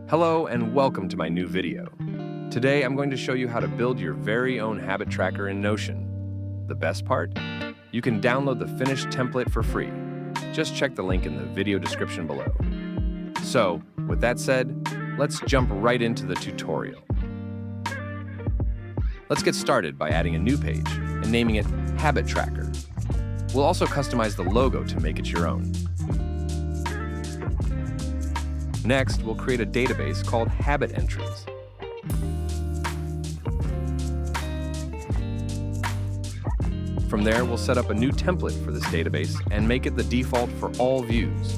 Hello and welcome to my new video. Today I'm going to show you how to build your very own habit tracker in Notion. The best part? You can download the finished template for free. Just check the link in the video description below. So, with that said, let's jump right into the tutorial. Let's get started by adding a new page and naming it Habit Tracker. We'll also customize the logo to make it your own. Next, we'll create a database called Habit Entries. From there, we'll set up a new template for this database and make it the default for all views.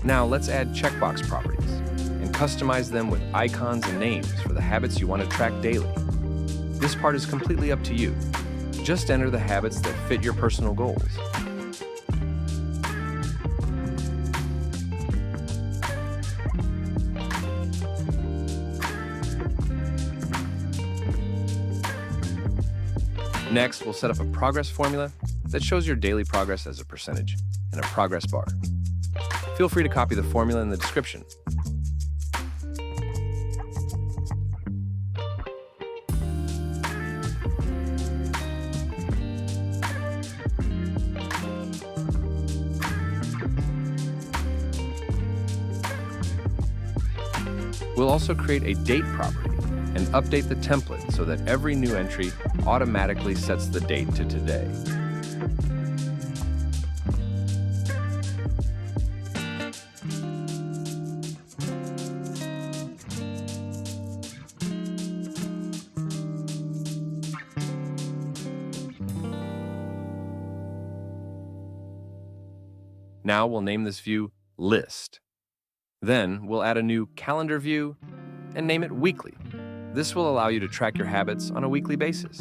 Now let's add checkbox properties and customize them with icons and names for the habits you want to track daily. This part is completely up to you. Just enter the habits that fit your personal goals. Next, we'll set up a progress formula that shows your daily progress as a percentage and a progress bar. Feel free to copy the formula in the description. We'll also create a date property and update the template so that every new entry automatically sets the date to today. Now we'll name this view List. Then we'll add a new calendar view and name it Weekly. This will allow you to track your habits on a weekly basis.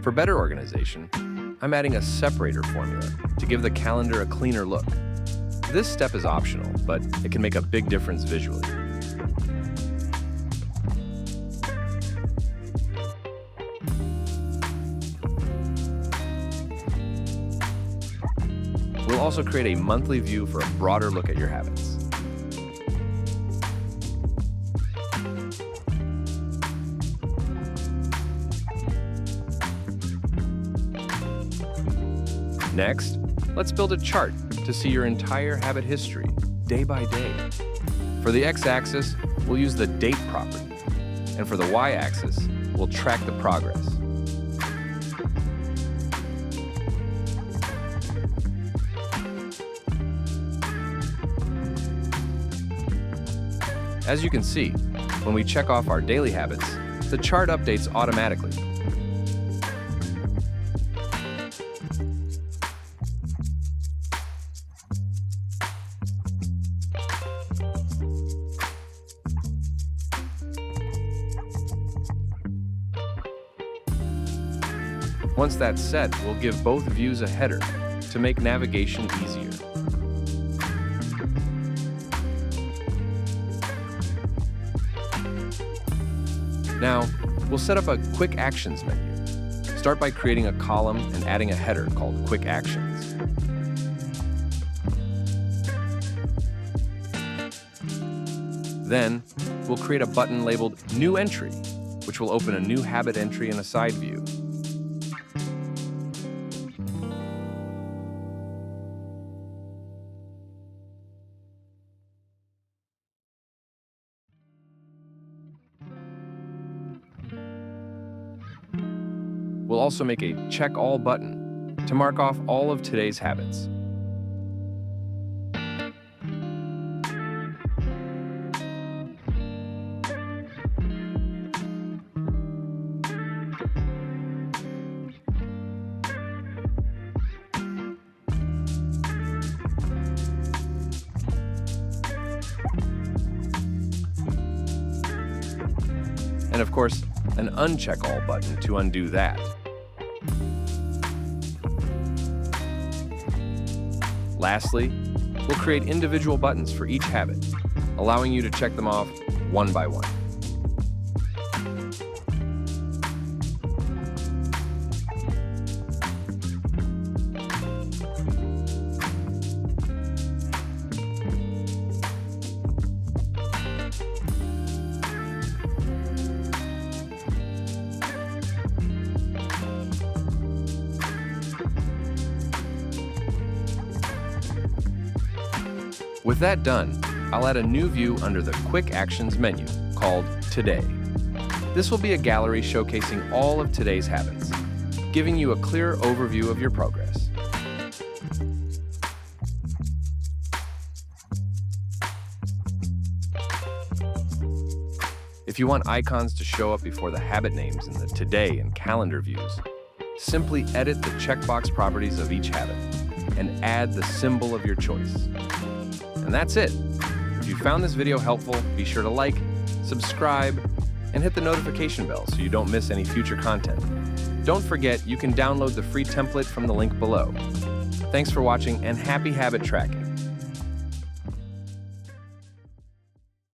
For better organization, I'm adding a separator formula to give the calendar a cleaner look. This step is optional, but it can make a big difference visually. We'll also create a monthly view for a broader look at your habits. Next, let's build a chart to see your entire habit history, day by day. For the x-axis, we'll use the date property, and for the y-axis, we'll track the progress. As you can see, when we check off our daily habits, the chart updates automatically. Once that's set, we'll give both views a header to make navigation easier. Now, we'll set up a Quick Actions menu. Start by creating a column and adding a header called Quick Actions. Then, we'll create a button labeled New Entry, which will open a new habit entry in a side view. We'll also make a Check All button to mark off all of today's habits. and of course, an uncheck all button to undo that. Lastly, we'll create individual buttons for each habit, allowing you to check them off one by one. With that done, I'll add a new view under the Quick Actions menu called Today. This will be a gallery showcasing all of today's habits, giving you a clear overview of your progress. If you want icons to show up before the habit names in the Today and Calendar views, simply edit the checkbox properties of each habit and add the symbol of your choice. And that's it. If you found this video helpful, be sure to like, subscribe, and hit the notification bell so you don't miss any future content. Don't forget, you can download the free template from the link below. Thanks for watching and happy habit tracking.